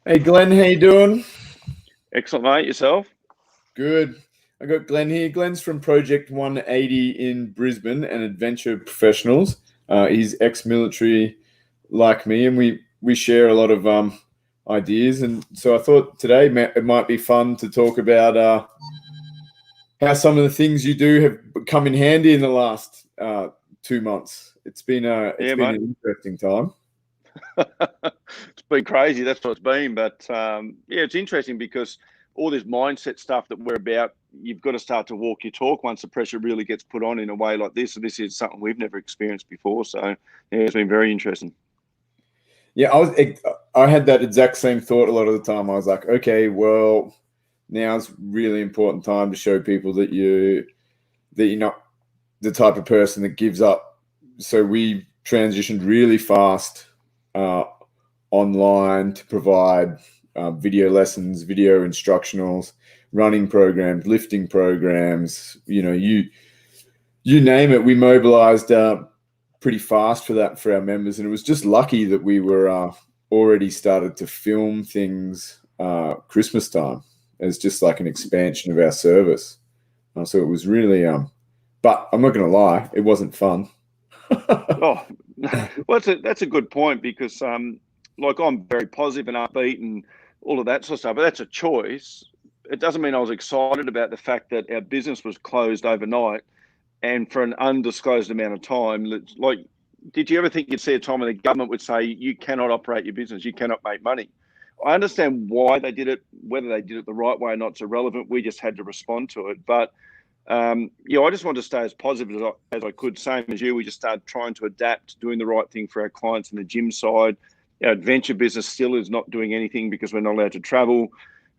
Hey Glenn, how you doing? Excellent, mate. Yourself? Good. I got Glenn here. Glenn's from Project 180 in Brisbane and Adventure Professionals. He's ex-military like me, and we share a lot of ideas. And so I thought today it might be fun to talk about how some of the things you do have come in handy in the last 2 months. It's Yeah, been mate. an interesting time. It's been crazy. That's what it's been. But yeah, it's interesting because all this mindset stuff that we're about, you've got to start to walk your talk once the pressure really gets put on in a way like this. And this is something we've never experienced before. So yeah, it's been very interesting. Yeah, I had that exact same thought a lot of the time. I was like, okay, well, now's really important time to show people that you're not the type of person that gives up. So we transitioned really fast uh, online to provide video lessons, video instructionals, running programs, lifting programs. You name it. We mobilized pretty fast for that for our members, and it was just lucky that we were already started to film things Christmas time as just like an expansion of our service. So it was really, but I'm not going to lie, it wasn't fun. Oh, well, that's a good point because like I'm very positive and upbeat and all of that sort of stuff, but that's a choice. It doesn't mean I was excited about the fact that our business was closed overnight and for an undisclosed amount of time. Like, did you ever think you'd see a time when the government would say you cannot operate your business, you cannot make money? I understand why they did it, whether they did it the right way or not, it's irrelevant. We just had to respond to it. But yeah, I just wanted to stay as positive as I could. Same as you, we just started trying to adapt, doing the right thing for our clients in the gym side. Our adventure business still is not doing anything because we're not allowed to travel.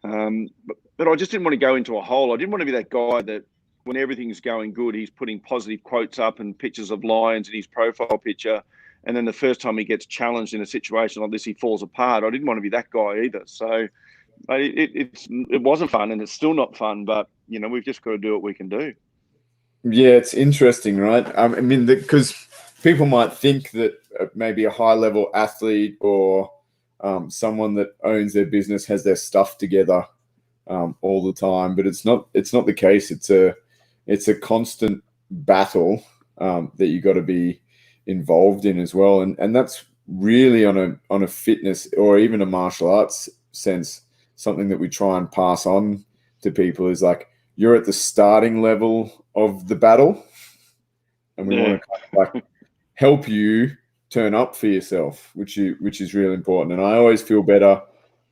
But I just didn't want to go into a hole. I didn't want to be that guy that when everything's going good, he's putting positive quotes up and pictures of lions in his profile picture. And then the first time he gets challenged in a situation like this, he falls apart. I didn't want to be that guy either. So it wasn't fun and it's still not fun, but we've just got to do what we can do. Yeah, it's interesting, right? I mean, because people might think that maybe a high level athlete or someone that owns their business has their stuff together all the time, but it's not. It's not the case. It's a constant battle that you got to be involved in as well, and that's really on a fitness or even a martial arts sense. Something that we try and pass on to people is like you're at the starting level of the battle, and we want Yeah. to kind of like help you turn up for yourself, which is really important. And I always feel better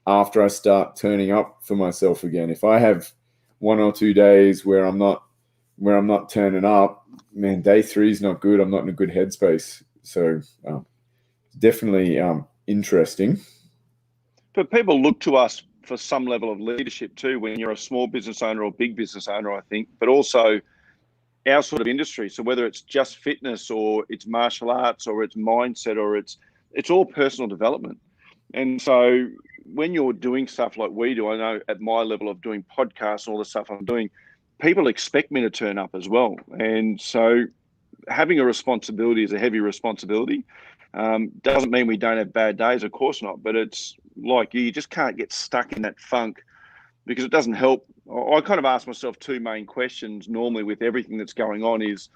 after I start turning up for myself again. If I have 1 or 2 days where I'm not turning up, man, day three is not good. I'm not in a good headspace. So definitely interesting. But people look to us for some level of leadership too when you're a small business owner or big business owner, I think, but also our sort of industry. So whether it's just fitness or it's martial arts or it's mindset or it's all personal development. And so when you're doing stuff like we do, I know at my level of doing podcasts and all the stuff I'm doing, people expect me to turn up as well. And so having a responsibility is a heavy responsibility. Doesn't mean we don't have bad days, of course not, but it's like you just can't get stuck in that funk because it doesn't help. I kind of ask myself two main questions normally with everything that's going on is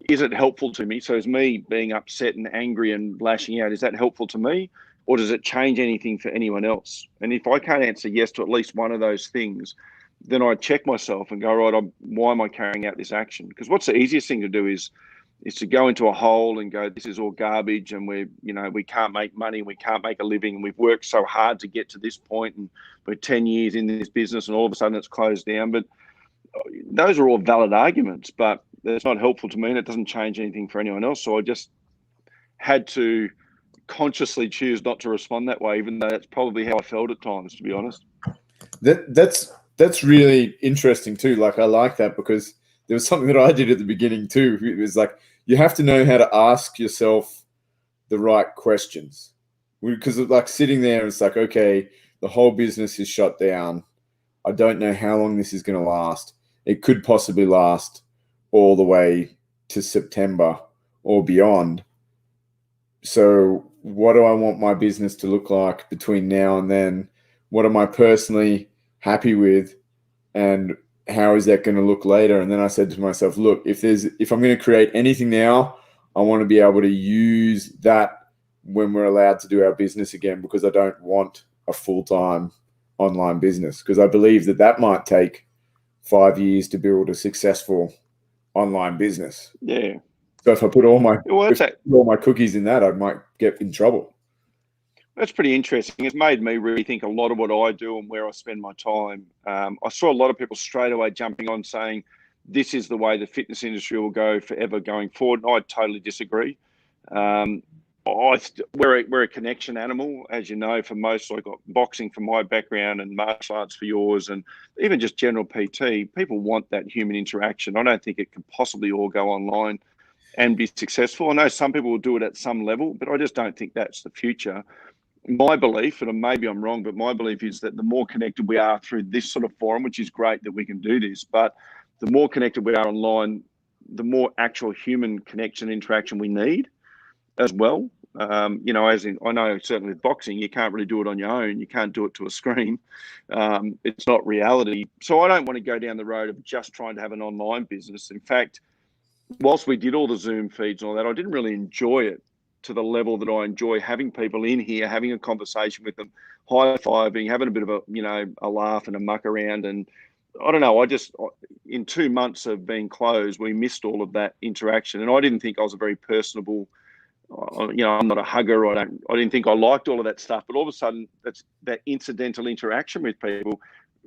it helpful to me? So is me being upset and angry and lashing out, is that helpful to me? Or does it change anything for anyone else? And if I can't answer yes to at least one of those things, then I check myself and go, right, why am I carrying out this action? Because what's the easiest thing to do is to go into a hole and go, this is all garbage and we can't make money and we can't make a living and we've worked so hard to get to this point and we're 10 years in this business and all of a sudden it's closed down. But those are all valid arguments, but it's not helpful to me and it doesn't change anything for anyone else. So I just had to consciously choose not to respond that way, even though that's probably how I felt at times, to be honest. That's really interesting too. Like I like that because there was something that I did at the beginning too. It was like you have to know how to ask yourself the right questions because like sitting there, it's like okay, the whole business is shut down. I don't know how long this is going to last. It could possibly last all the way to September or beyond. So, what do I want my business to look like between now and then? what am I personally happy with, and how is that going to look later? And then I said to myself, look, if I'm going to create anything now, I want to be able to use that when we're allowed to do our business again, because I don't want a full-time online business, because I believe that might take 5 years to build a successful online business. Yeah. So if I put all my cookies in that, I might get in trouble. That's pretty interesting. It's made me really think a lot of what I do and where I spend my time. I saw a lot of people straight away jumping on saying, this is the way the fitness industry will go forever going forward. And I totally disagree. We're a connection animal, as you know, for most. I got boxing for my background and martial arts for yours, and even just general PT. People want that human interaction. I don't think it can possibly all go online and be successful. I know some people will do it at some level, but I just don't think that's the future. My belief, and maybe I'm wrong, but my belief is that the more connected we are through this sort of forum, which is great that we can do this, but the more connected we are online, the more actual human connection interaction we need as well. As in, I know certainly with boxing, you can't really do it on your own. You can't do it to a screen. It's not reality. So I don't want to go down the road of just trying to have an online business. In fact, whilst we did all the Zoom feeds and all that, I didn't really enjoy it to the level that I enjoy having people in here, having a conversation with them, high-fiving, having a bit of a laugh and a muck around. And I don't know, in 2 months of being closed, we missed all of that interaction. And I didn't think I was a very personable, I'm not a hugger. I didn't think I liked all of that stuff. But all of a sudden, that incidental interaction with people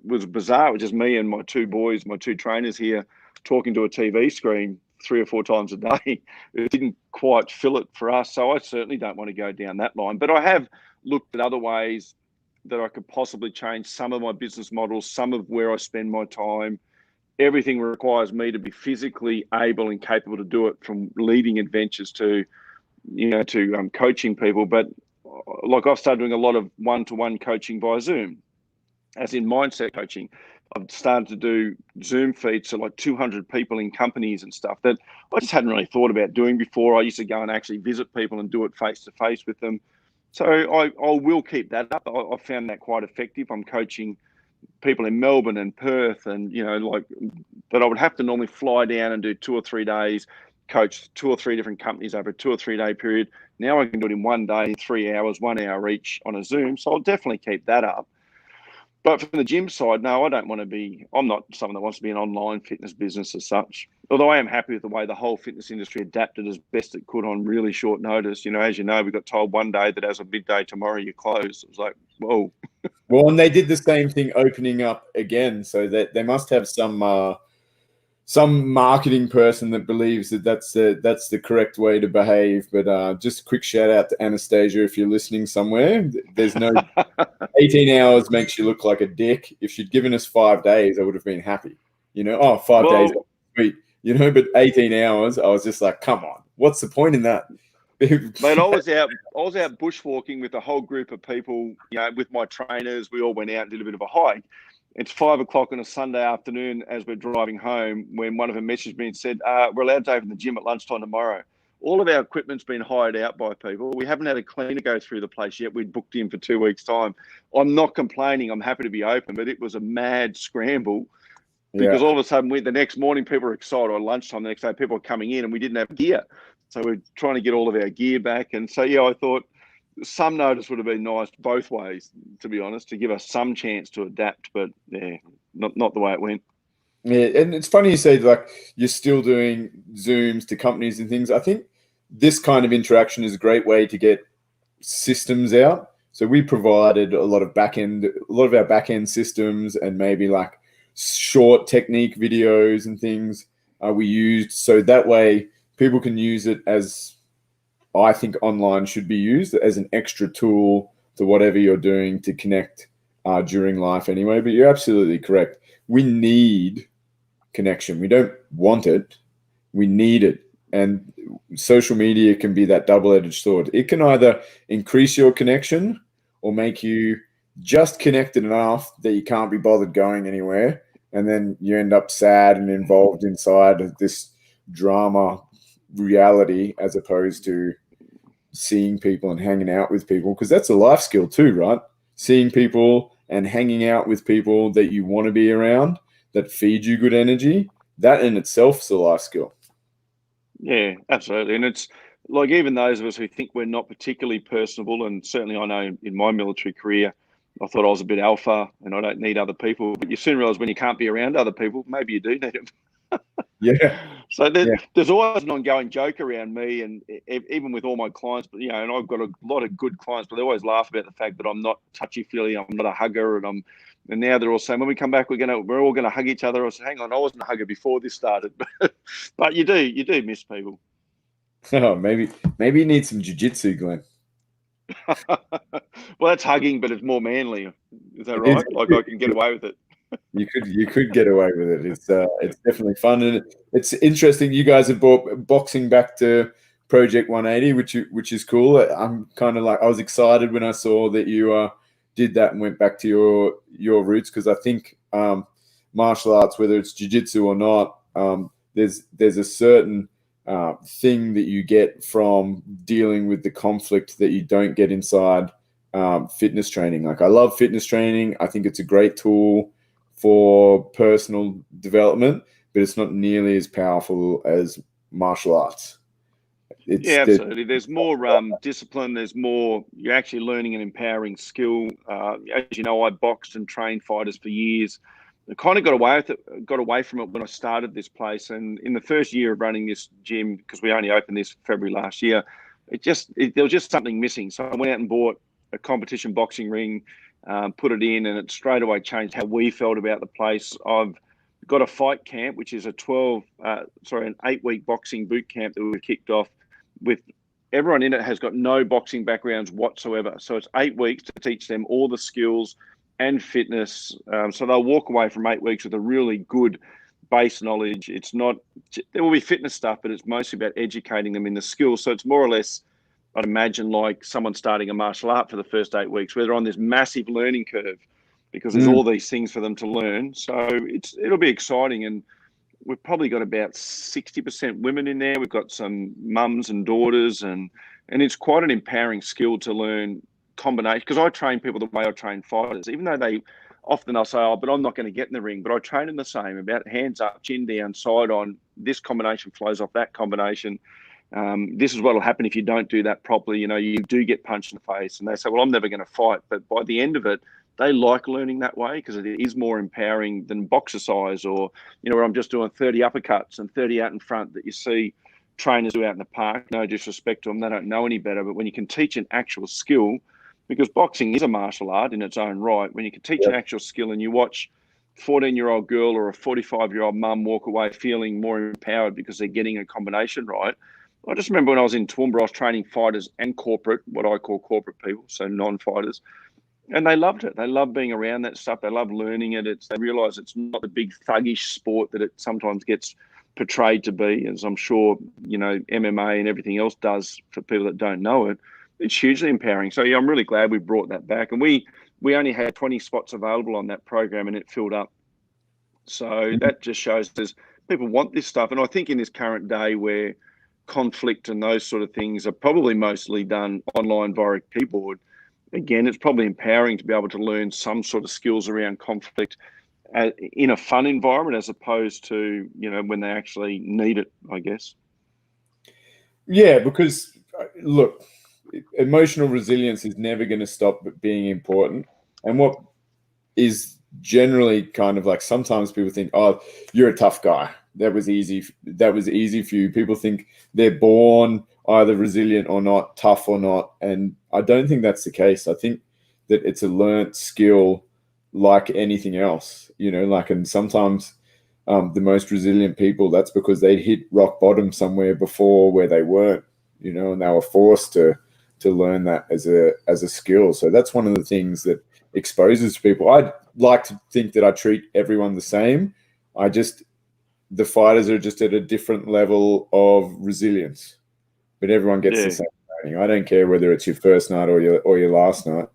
was bizarre. It was just me and my two boys, my two trainers here, talking to a TV screen 3 or 4 times a day. It didn't quite fill it for us. So I certainly don't want to go down that line. But I have looked at other ways that I could possibly change some of my business models, some of where I spend my time. Everything requires me to be physically able and capable to do it, from leading adventures to coaching people. But like, I've started doing a lot of one-to-one coaching via Zoom, as in mindset coaching. I've started to do Zoom feeds to like 200 people in companies and stuff that I just hadn't really thought about doing before. I used to go and actually visit people and do it face to face with them. So I will keep that up. I found that quite effective. I'm coaching people in Melbourne and Perth, and but I would have to normally fly down and do 2 or 3 days, coach 2 or 3 different companies over a 2 or 3 day period. Now I can do it in 1 day, 3 hours, 1 hour each on a Zoom. So I'll definitely keep that up. But from the gym side, no, I'm not someone that wants to be an online fitness business as such. Although I am happy with the way the whole fitness industry adapted as best it could on really short notice. As you know, we got told one day that as of midday tomorrow, you're closed. It was like, whoa. Well, and they did the same thing opening up again. So that they must have some marketing person that believes that's the correct way to behave. But just a quick shout out to Anastasia if you're listening somewhere. There's no 18 hours makes you look like a dick. If she'd given us 5 days, I would have been happy. 5 days, sweet. But 18 hours, I was just like, come on, what's the point in that? Mate, I was out bushwalking with a whole group of people, with my trainers. We all went out and did a bit of a hike. It's 5 o'clock on a Sunday afternoon as we're driving home, when one of them messaged me and said, we're allowed to open the gym at lunchtime tomorrow. All of our equipment's been hired out by people. We haven't had a cleaner go through the place yet. We'd booked in for 2 weeks' time. I'm not complaining. I'm happy to be open, but it was a mad scramble because all of a sudden, the next morning, people were excited. Or lunchtime the next day, people were coming in and we didn't have gear. So we're trying to get all of our gear back. And so, I thought some notice would have been nice both ways, to be honest, to give us some chance to adapt. But not the way it went. Yeah, and it's funny you say like you're still doing Zooms to companies and things. I think this kind of interaction is a great way to get systems out. So we provided a lot of our back end systems, and maybe like short technique videos and things we used. So that way people can use it as, I think online should be used as an extra tool to whatever you're doing to connect during life anyway. But you're absolutely correct. We need connection. We don't want it. We need it. And social media can be that double-edged sword. It can either increase your connection or make you just connected enough that you can't be bothered going anywhere. And then you end up sad and involved inside of this drama reality, as opposed to seeing people and hanging out with people, because that's a life skill too, right? Seeing people and hanging out with people that you want to be around, that feed you good energy, that in itself is a life skill. Yeah, absolutely. And it's like, even those of us who think we're not particularly personable, and certainly I know in my military career, I thought I was a bit alpha and I don't need other people. But you soon realize when you can't be around other people, maybe you do need them. Yeah. So Yeah. there's always an ongoing joke around me, and even with all my clients. But and I've got a lot of good clients, but they always laugh about the fact that I'm not touchy feely, I'm not a hugger, and now they're all saying when we come back we're all gonna hug each other. I said, hang on, I wasn't a hugger before this started, but you do miss people. Oh, maybe you need some jiu-jitsu, Glenn. Well, that's hugging, but it's more manly. Is that It is. right? Like, I can get away with it. You could get away with it. It's definitely fun, and it's interesting. You guys have brought boxing back to Project 180, which is cool. I'm kind of like, I was excited when I saw that you did that and went back to your roots, because I think martial arts, whether it's jiu-jitsu or not, there's a certain thing that you get from dealing with the conflict that you don't get inside fitness training. Like, I love fitness training. I think it's a great tool for personal development, but it's not nearly as powerful as martial arts. Yeah, absolutely. There's more discipline. There's more. You're actually learning an empowering skill. As you know, I boxed and trained fighters for years. I kind of got away with it. Got away from it when I started this place, and in the first year of running this gym, because we only opened this February last year, there was just something missing. So I went out and bought a competition boxing ring, put it in, and it straight away changed how we felt about the place. I've got a fight camp, which is an 8-week boxing boot camp that we kicked off with. Everyone in it has got no boxing backgrounds whatsoever. So it's 8 weeks to teach them all the skills and fitness. So they'll walk away from 8 weeks with a really good base knowledge. It's not, there will be fitness stuff, but it's mostly about educating them in the skills. So it's more or less, I'd imagine, like someone starting a martial art for the first 8 weeks, where they're on this massive learning curve because there's all these things for them to learn. So it'll be exciting. And we've probably got about 60% women in there. We've got some mums and daughters, and it's quite an empowering skill to learn combination. Because I train people the way I train fighters, even though I'll say, oh, but I'm not going to get in the ring. But I train them the same, about hands up, chin down, side on. This combination flows off that combination. This is what will happen if you don't do that properly. You do get punched in the face, and they say, well, I'm never going to fight. But by the end of it, they like learning that way, because it is more empowering than boxercise, or, where I'm just doing 30 uppercuts and 30 out in front that you see trainers do out in the park. No disrespect to them, they don't know any better. But when you can teach an actual skill, because boxing is a martial art in its own right, when you can teach an actual skill and you watch a 14-year-old girl or a 45-year-old mum walk away feeling more empowered because they're getting a combination right. I just remember when I was in Toowoomba, I was training fighters and corporate, what I call corporate people, so non-fighters. And they loved it. They love being around that stuff. They love learning it. They realise it's not the big thuggish sport that it sometimes gets portrayed to be, as I'm sure, MMA and everything else does for people that don't know it. It's hugely empowering. So, yeah, I'm really glad we brought that back. And we only had 20 spots available on that program, and it filled up. So that just shows there's people want this stuff. And I think in this current day where conflict and those sort of things are probably mostly done online via a keyboard, again, it's probably empowering to be able to learn some sort of skills around conflict in a fun environment, as opposed to, when they actually need it, I guess. Yeah, because look, emotional resilience is never going to stop being important. And what is generally kind of like, sometimes people think, oh, you're a tough guy. That was easy for you. People think they're born either resilient or not, tough or not. And I don't think that's the case. I think that it's a learnt skill like anything else, and sometimes the most resilient people, that's because they hit rock bottom somewhere before where they weren't, and they were forced to learn that as a skill. So that's one of the things that exposes people. I'd like to think that I treat everyone the same. The fighters are just at a different level of resilience, but everyone gets the same training. I don't care whether it's your first night or your last night.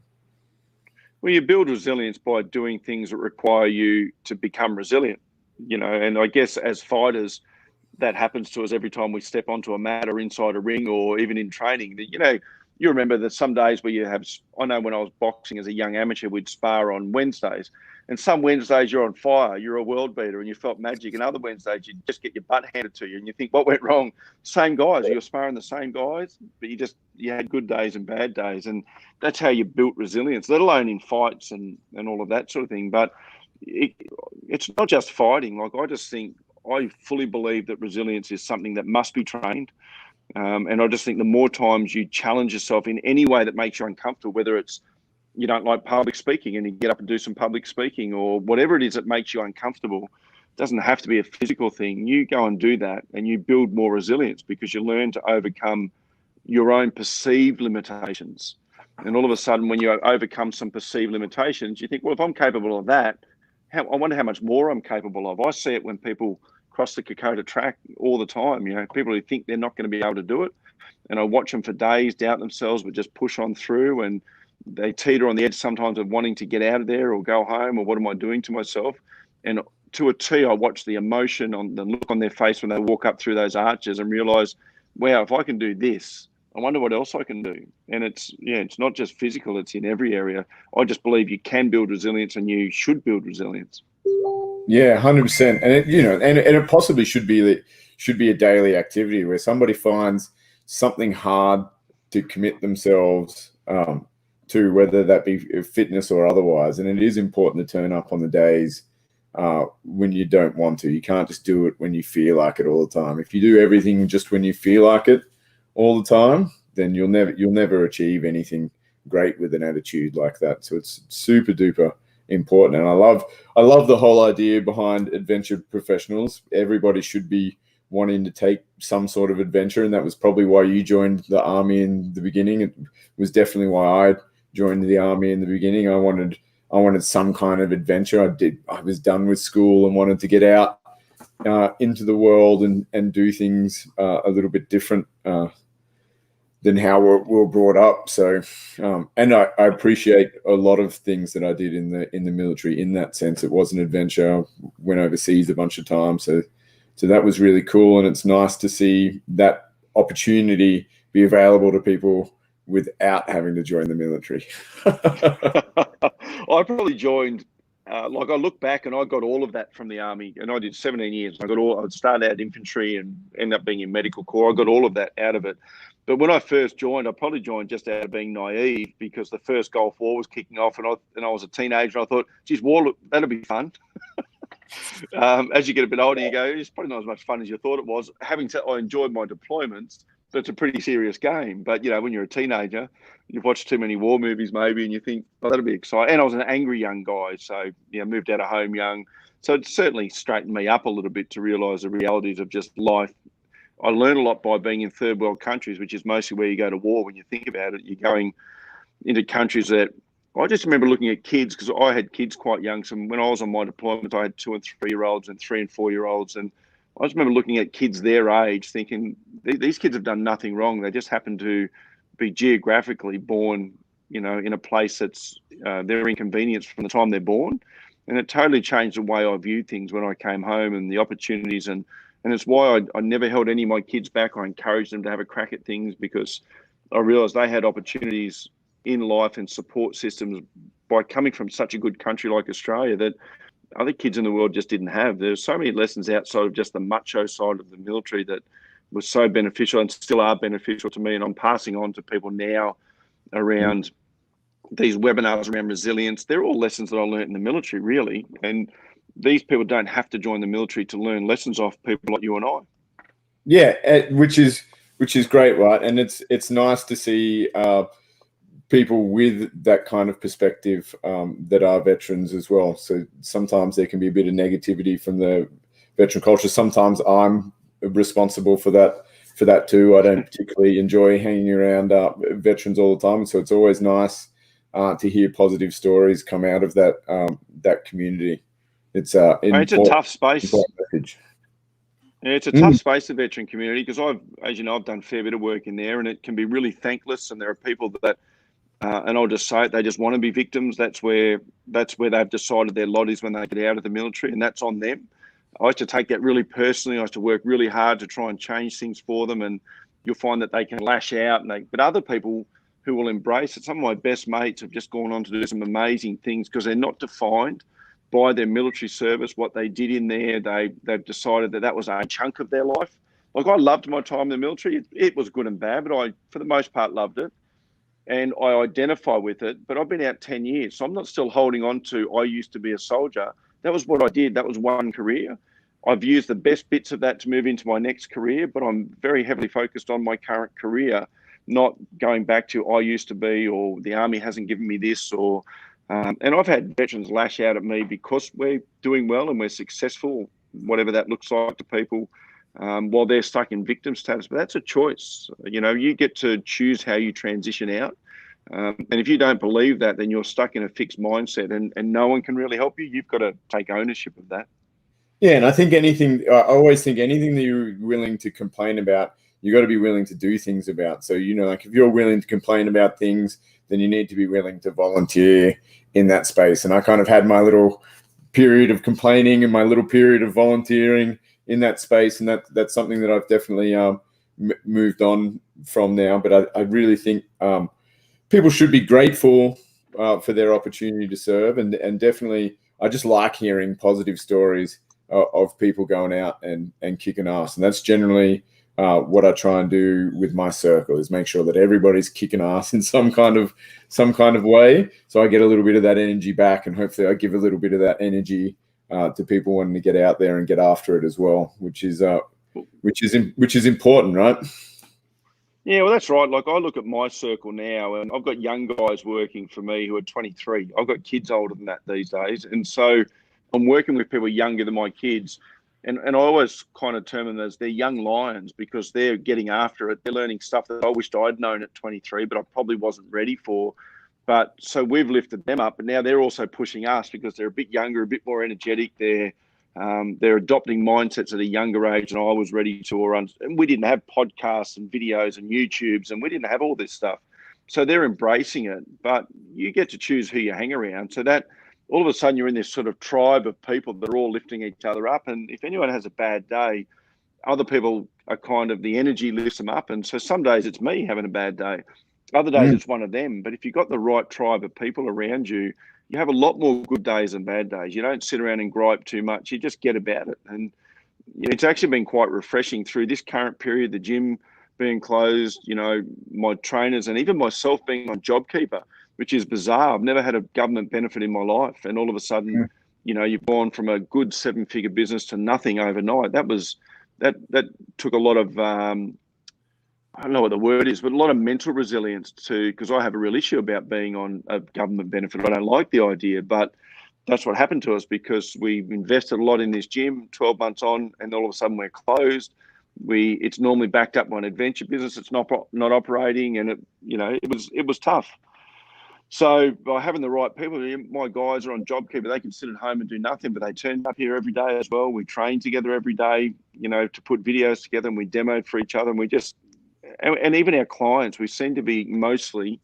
Well, you build resilience by doing things that require you to become resilient, and I guess as fighters, that happens to us every time we step onto a mat or inside a ring or even in training. you remember that some days where you have, I know when I was boxing as a young amateur, we'd spar on Wednesdays. And some Wednesdays you're on fire, you're a world beater and you felt magic. And other Wednesdays you just get your butt handed to you and you think, what went wrong? Same guys, you're sparring the same guys, but you had good days and bad days. And that's how you built resilience, let alone in fights and all of that sort of thing. But it's not just fighting. Like, I fully believe that resilience is something that must be trained. And I just think the more times you challenge yourself in any way that makes you uncomfortable, whether it's you don't like public speaking and you get up and do some public speaking, or whatever it is that makes you uncomfortable, it doesn't have to be a physical thing. You go and do that and you build more resilience because you learn to overcome your own perceived limitations. And all of a sudden, when you overcome some perceived limitations, you think, well, if I'm capable of that, I wonder how much more I'm capable of. I see it when people cross the Kokoda track all the time. People who think they're not going to be able to do it, and I watch them for days, doubt themselves, but just push on through, and they teeter on the edge sometimes of wanting to get out of there or go home, or what am I doing to myself? And to a T, I watch the emotion on the look on their face when they walk up through those arches and realize, wow, if I can do this, I wonder what else I can do. And it's not just physical, it's in every area. I just believe you can build resilience and you should build resilience. Yeah, 100%. And it possibly should be a daily activity where somebody finds something hard to commit themselves to, whether that be fitness or otherwise. And it is important to turn up on the days when you don't want to. You can't just do it when you feel like it all the time. If you do everything just when you feel like it all the time, then you'll never achieve anything great with an attitude like that. So it's super duper important. And I love the whole idea behind adventure professionals. Everybody should be wanting to take some sort of adventure, and that was probably why you joined the army in the beginning. It was definitely why I joined the army in the beginning. I wanted some kind of adventure. I was done with school and wanted to get out into the world and do things a little bit different than how we're brought up. So, and I appreciate a lot of things that I did in the military in that sense. It was an adventure. Went overseas a bunch of times. So that was really cool. And it's nice to see that opportunity be available to people without having to join the military. I probably joined, I look back and I got all of that from the army, and I did 17 years. I started out infantry and ended up being in medical corps. I got all of that out of it. But when I first joined, I probably joined just out of being naive, because the first Gulf War was kicking off, and I was a teenager. I thought, geez, war, that'll be fun. As you get a bit older, you go, it's probably not as much fun as you thought it was. Having said, I enjoyed my deployments, but it's a pretty serious game. But, when you're a teenager, you've watched too many war movies maybe, and you think, oh, that'll be exciting. And I was an angry young guy, so, moved out of home young. So it certainly straightened me up a little bit to realise the realities of just life. I learned a lot by being in third world countries, which is mostly where you go to war. When you think about it, you're going into countries that I just remember looking at kids, because I had kids quite young. So when I was on my deployment, I had 2 and 3 year olds and 3 and 4 year olds. And I just remember looking at kids their age thinking, these kids have done nothing wrong. They just happen to be geographically born, in a place that's they're inconvenienced from the time they're born. And it totally changed the way I viewed things when I came home, and the opportunities. And it's why I never held any of my kids back. I encouraged them to have a crack at things, because I realized they had opportunities in life and support systems by coming from such a good country like Australia that other kids in the world just didn't have. There's so many lessons outside of just the macho side of the military that was so beneficial and still are beneficial to me. And I'm passing on to people now around these webinars around resilience. They're all lessons that I learned in the military, really. And these people don't have to join the military to learn lessons off people like you and I. Yeah, which is great, right? And it's nice to see people with that kind of perspective that are veterans as well. So sometimes there can be a bit of negativity from the veteran culture. Sometimes I'm responsible for that too. I don't particularly enjoy hanging around veterans all the time. So it's always nice to hear positive stories come out of that community. It's a tough space. Yeah, it's a tough space, the veteran community, because as you know, I've done a fair bit of work in there, and it can be really thankless. And there are people that, and I'll just say it, they just want to be victims. That's where they've decided their lot is when they get out of the military, and that's on them. I used to take that really personally. I used to work really hard to try and change things for them, and you'll find that they can lash out. But other people, who will embrace it. Some of my best mates have just gone on to do some amazing things because they're not defined by their military service, what they did in there. They've decided that was a chunk of their life. Like, I loved my time in the military. It was good and bad, but I, for the most part, loved it. And I identify with it. But I've been out 10 years, so I'm not still holding on to, I used to be a soldier. That was what I did. That was one career. I've used the best bits of that to move into my next career, but I'm very heavily focused on my current career, not going back to I used to be, or the army hasn't given me this, or and I've had veterans lash out at me because we're doing well and we're successful, whatever that looks like to people, while they're stuck in victim status. But that's a choice. You know, you get to choose how you transition out. And if you don't believe that, then you're stuck in a fixed mindset, and no one can really help you. You've got to take ownership of that. Yeah, and I always think anything that you're willing to complain about, you got to be willing to do things about. So, you know, like if you're willing to complain about things, then you need to be willing to volunteer in that space. And I kind of had my little period of complaining and my little period of volunteering in that space. And that's something that I've definitely moved on from now. But I really think people should be grateful for their opportunity to serve. And definitely, I just like hearing positive stories of people going out and kicking ass. And that's generally what I try and do with my circle, is make sure that everybody's kicking ass in some kind of way. So I get a little bit of that energy back, and hopefully I give a little bit of that energy to people wanting to get out there and get after it as well, which is important, right? Yeah, well, that's right. Like, I look at my circle now, and I've got young guys working for me who are 23. I've got kids older than that these days. And so I'm working with people younger than my kids. And I always kind of term them as they're young lions, because they're getting after it. They're learning stuff that I wished I'd known at 23, but I probably wasn't ready for. But so we've lifted them up, and now they're also pushing us because they're a bit younger, a bit more energetic. They're adopting mindsets at a younger age than I was ready to. And we didn't have podcasts and videos and YouTubes, and we didn't have all this stuff. So they're embracing it, but you get to choose who you hang around. So that all of a sudden you're in this sort of tribe of people that are all lifting each other up. And if anyone has a bad day, other people are kind of, the energy lifts them up. And so some days it's me having a bad day. Other days it's one of them. But if you've got the right tribe of people around you, you have a lot more good days than bad days. You don't sit around and gripe too much. You just get about it. And it's actually been quite refreshing through this current period, the gym being closed, you know, my trainers and even myself being on JobKeeper, which is bizarre. I've never had a government benefit in my life. And all of a sudden, you know, you've gone from a good 7-figure business to nothing overnight. That took a lot of, I don't know what the word is, but a lot of mental resilience too, because I have a real issue about being on a government benefit. I don't like the idea, but that's what happened to us because we've invested a lot in this gym 12 months on, and all of a sudden we're closed. It's normally backed up by an adventure business. It's not operating, and it was tough. So by having the right people, my guys are on JobKeeper. They can sit at home and do nothing, but they turn up here every day as well. We train together every day, you know, to put videos together, and we demoed for each other, and even our clients, we seem to be mostly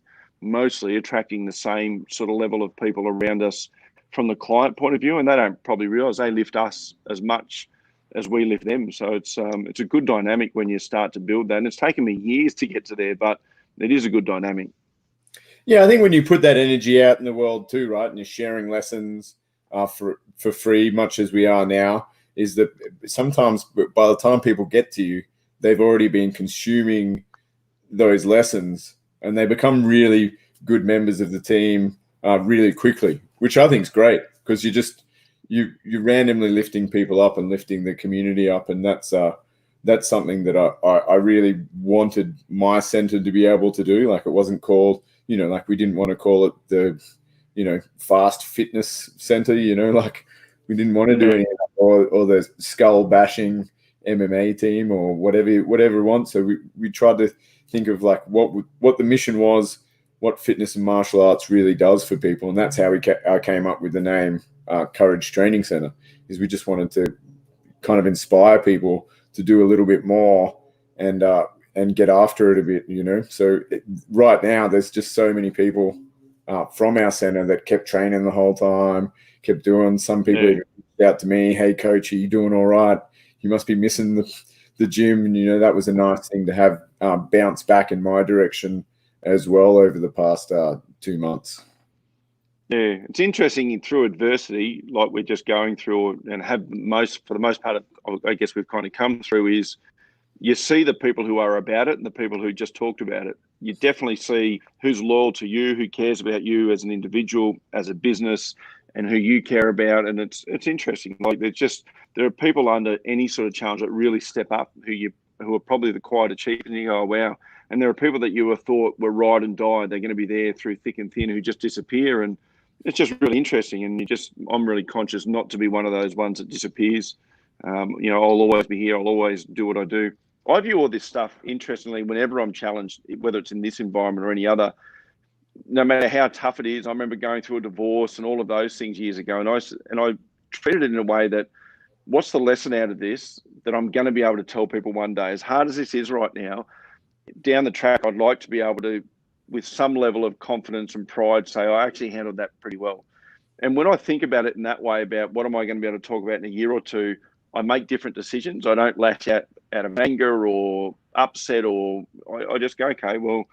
attracting the same sort of level of people around us from the client point of view, and they don't probably realize they lift us as much as we lift them. So it's a good dynamic when you start to build that. And it's taken me years to get to there, but it is a good dynamic. Yeah, I think when you put that energy out in the world too, right, and you're sharing lessons for free, much as we are now, is that sometimes by the time people get to you, they've already been consuming those lessons, and they become really good members of the team really quickly, which I think is great, because you're randomly lifting people up and lifting the community up, and that's something that I really wanted my center to be able to do. Like, it wasn't called, you know, like we didn't want to call it the, you know, fast fitness center, you know, like we didn't want to do any or the skull bashing MMA team or whatever we want. So we tried to think of like what the mission was, what fitness and martial arts really does for people, and that's how I came up with the name Courage Training Center. Is we just wanted to kind of inspire people to do a little bit more and get after it a bit, you know. So right now there's just so many people from our center that kept training the whole time, kept doing. Some people even reached out to me, "Hey coach, are you doing all right? You must be missing the gym." And, you know, that was a nice thing to have bounce back in my direction as well over the past 2 months. Yeah, it's interesting through adversity, like we're just going through and have for the most part, I guess we've kind of come through, is you see the people who are about it and the people who just talked about it. You definitely see who's loyal to you, who cares about you as an individual, as a business, and who you care about. And it's interesting. Like there are people under any sort of challenge that really step up who are probably the quiet achievers, and you go, oh, wow. And there are people that you were thought were ride and die. They're going to be there through thick and thin who just disappear. And it's just really interesting. And I'm really conscious not to be one of those ones that disappears. I'll always be here. I'll always do what I do. I view all this stuff, interestingly, whenever I'm challenged, whether it's in this environment or any other, no matter how tough it is. I remember going through a divorce and all of those things years ago, and I treated it in a way that, what's the lesson out of this that I'm going to be able to tell people one day? As hard as this is right now, down the track, I'd like to be able to, with some level of confidence and pride, say, I actually handled that pretty well. And when I think about it in that way, about what am I going to be able to talk about in a year or two, I make different decisions. I don't lash out of anger or upset, or I just go, okay, well,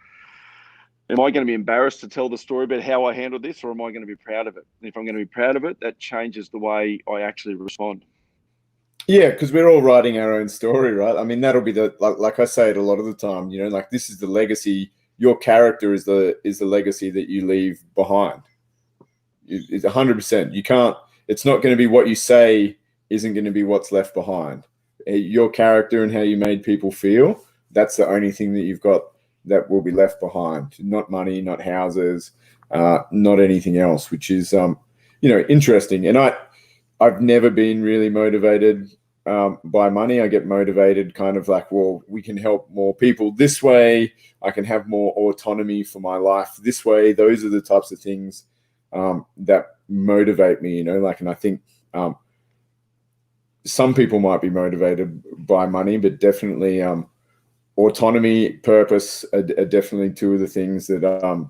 am I going to be embarrassed to tell the story about how I handled this, or am I going to be proud of it? And if I'm going to be proud of it, that changes the way I actually respond. Yeah, because we're all writing our own story, right? I mean, that'll be like I say it a lot of the time, like this is the legacy. Your character is the legacy that you leave behind. It's 100%. You can't, it's not going to be what you say isn't going to be what's left behind. Your character and how you made people feel, that's the only thing that you've got that will be left behind. Not money, not houses, not anything else, which is, interesting. And I've never been really motivated by money. I get motivated kind of like, well, we can help more people this way. I can have more autonomy for my life this way. Those are the types of things that motivate me, and I think some people might be motivated by money, but definitely autonomy, purpose are definitely two of the things that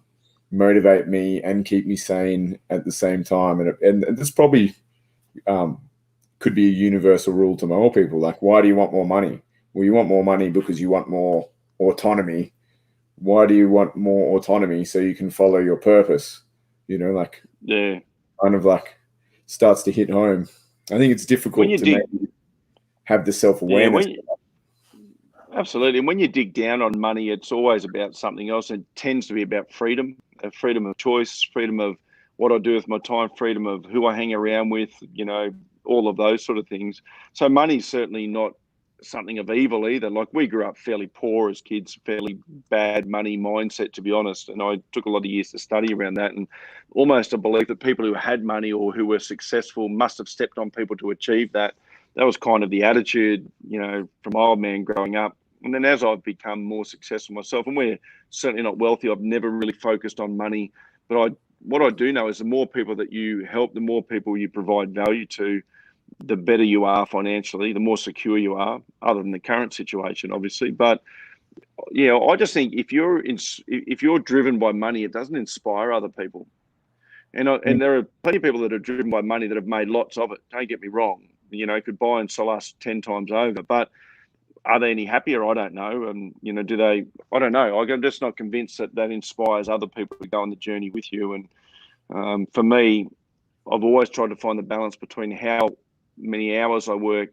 motivate me and keep me sane at the same time. And this probably could be a universal rule to more people. Like, why do you want more money? Well, you want more money because you want more autonomy. Why do you want more autonomy? So you can follow your purpose, yeah, kind of like starts to hit home. I think it's difficult to maybe have the self-awareness. Absolutely. And when you dig down on money, it's always about something else. It tends to be about freedom of choice, freedom of what I do with my time, freedom of who I hang around with, all of those sort of things. So money's certainly not something of evil either. Like, we grew up fairly poor as kids, fairly bad money mindset, to be honest. And I took a lot of years to study around that, and almost a belief that people who had money or who were successful must have stepped on people to achieve that. That was kind of the attitude, from my old man growing up. And then as I've become more successful myself, and we're certainly not wealthy, I've never really focused on money. But what I do know is the more people that you help, the more people you provide value to, the better you are financially, the more secure you are, other than the current situation, obviously. But yeah, I just think if you're driven by money, it doesn't inspire other people. And there are plenty of people that are driven by money that have made lots of it. Don't get me wrong. Could buy and sell us 10 times over. But are they any happier? I don't know. And, do they? I don't know. I'm just not convinced that inspires other people to go on the journey with you. And for me, I've always tried to find the balance between how many hours I work,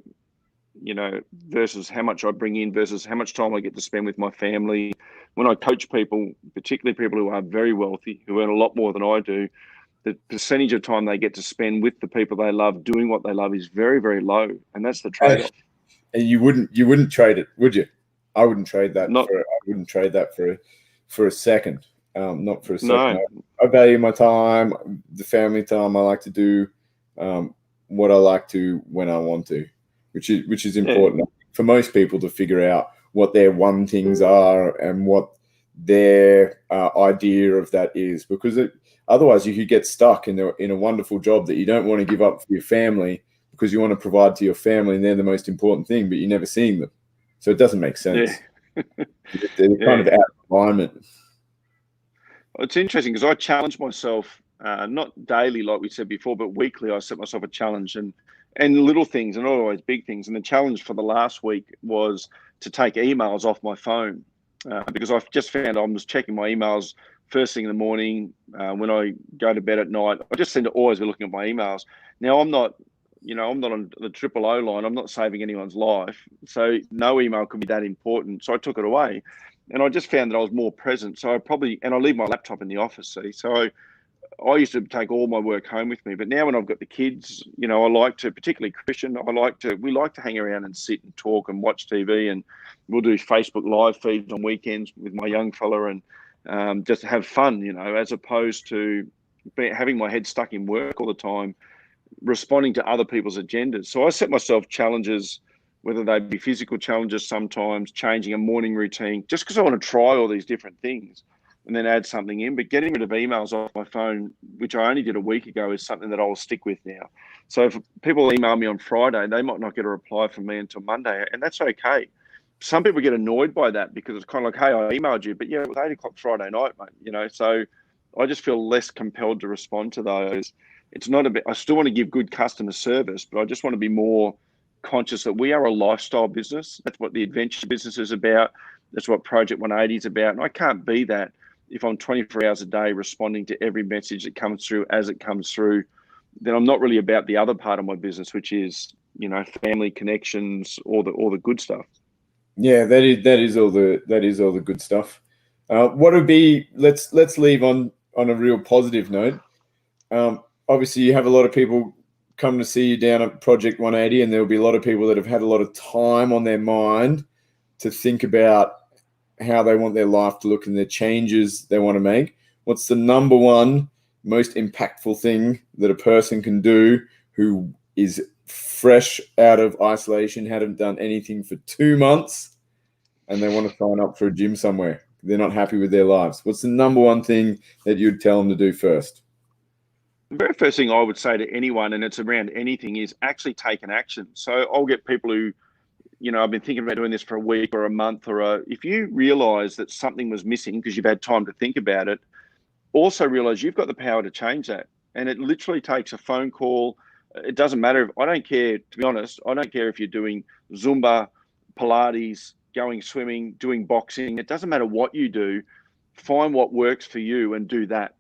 versus how much I bring in, versus how much time I get to spend with my family. When I coach people, particularly people who are very wealthy, who earn a lot more than I do, the percentage of time they get to spend with the people they love, doing what they love, is very, very low. And that's the trade-off. And you wouldn't trade it, would you? I wouldn't trade that. I wouldn't trade that for a second. Not for a second. No. I value my time, the family time. I like to do what I like to when I want to, which is important for most people to figure out what their one things are and what their idea of that is, because otherwise you could get stuck in a wonderful job that you don't want to give up for your family, because you want to provide to your family and they're the most important thing, but you're never seeing them. So it doesn't make sense. Yeah. They're kind of out of alignment. It's interesting because I challenge myself, not daily like we said before, but weekly. I set myself a challenge, and little things, and not always big things. And the challenge for the last week was to take emails off my phone. because I've just found I was checking my emails first thing in the morning. When I go to bed at night, I just seem to always be looking at my emails. Now, I'm not on the triple O line. I'm not saving anyone's life. So no email could be that important. So I took it away. And I just found that I was more present. So I leave my laptop in the office, see. So I used to take all my work home with me, but now when I've got the kids, I like to, particularly Christian, we like to hang around and sit and talk and watch TV, and we'll do Facebook live feeds on weekends with my young fella, and just have fun, as opposed to having my head stuck in work all the time, responding to other people's agendas. So I set myself challenges, whether they be physical challenges, sometimes changing a morning routine, just because I want to try all these different things and then add something in. But getting rid of emails off my phone, which I only did a week ago, is something that I'll stick with now. So if people email me on Friday, they might not get a reply from me until Monday, and that's okay. Some people get annoyed by that because it's kind of like, hey, I emailed you, but yeah, it was 8 o'clock Friday night, mate. So I just feel less compelled to respond to those. It's not I still want to give good customer service, but I just want to be more conscious that we are a lifestyle business. That's what the adventure business is about. That's what Project 180 is about. And I can't be that if I'm 24 hours a day responding to every message that comes through as it comes through. Then I'm not really about the other part of my business, which is, family connections, all the good stuff. Yeah, that is all the good stuff. What would be, let's leave on a real positive note. Obviously, you have a lot of people come to see you down at Project 180, and there'll be a lot of people that have had a lot of time on their mind to think about how they want their life to look and the changes they want to make. What's the number one most impactful thing that a person can do who is fresh out of isolation, hadn't done anything for 2 months, and they want to sign up for a gym somewhere? They're not happy with their lives. What's the number one thing that you'd tell them to do first? The very first thing I would say to anyone, and it's around anything, is actually take an action. So I'll get people who, I've been thinking about doing this for a week or a month, if you realize that something was missing because you've had time to think about it, also realize you've got the power to change that. And it literally takes a phone call. It doesn't matter. I don't care, to be honest, I don't care if you're doing Zumba, Pilates, going swimming, doing boxing. It doesn't matter what you do. Find what works for you and do that.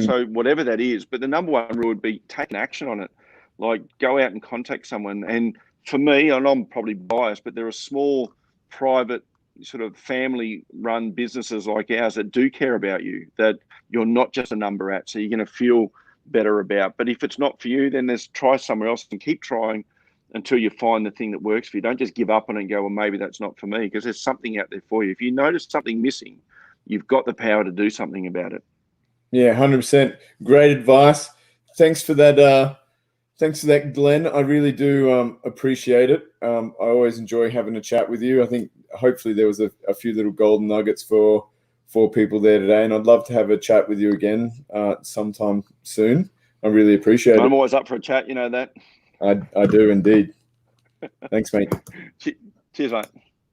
So whatever that is. But the number one rule would be take an action on it. Like, go out and contact someone. And for me, and I'm probably biased, but there are small, private, sort of family-run businesses like ours that do care about you, that you're not just a number at, so you're going to feel better about. But if it's not for you, then try somewhere else and keep trying until you find the thing that works for you. Don't just give up on it and go, well, maybe that's not for me, because there's something out there for you. If you notice something missing, you've got the power to do something about it. Yeah, 100%. Great advice. Thanks for that. Thanks for that, Glenn. I really do appreciate it. I always enjoy having a chat with you. I think hopefully there was a few little golden nuggets for people there today, and I'd love to have a chat with you again sometime soon. I really appreciate it. I'm always up for a chat, you know that. I do indeed. Thanks, mate. Cheers, mate.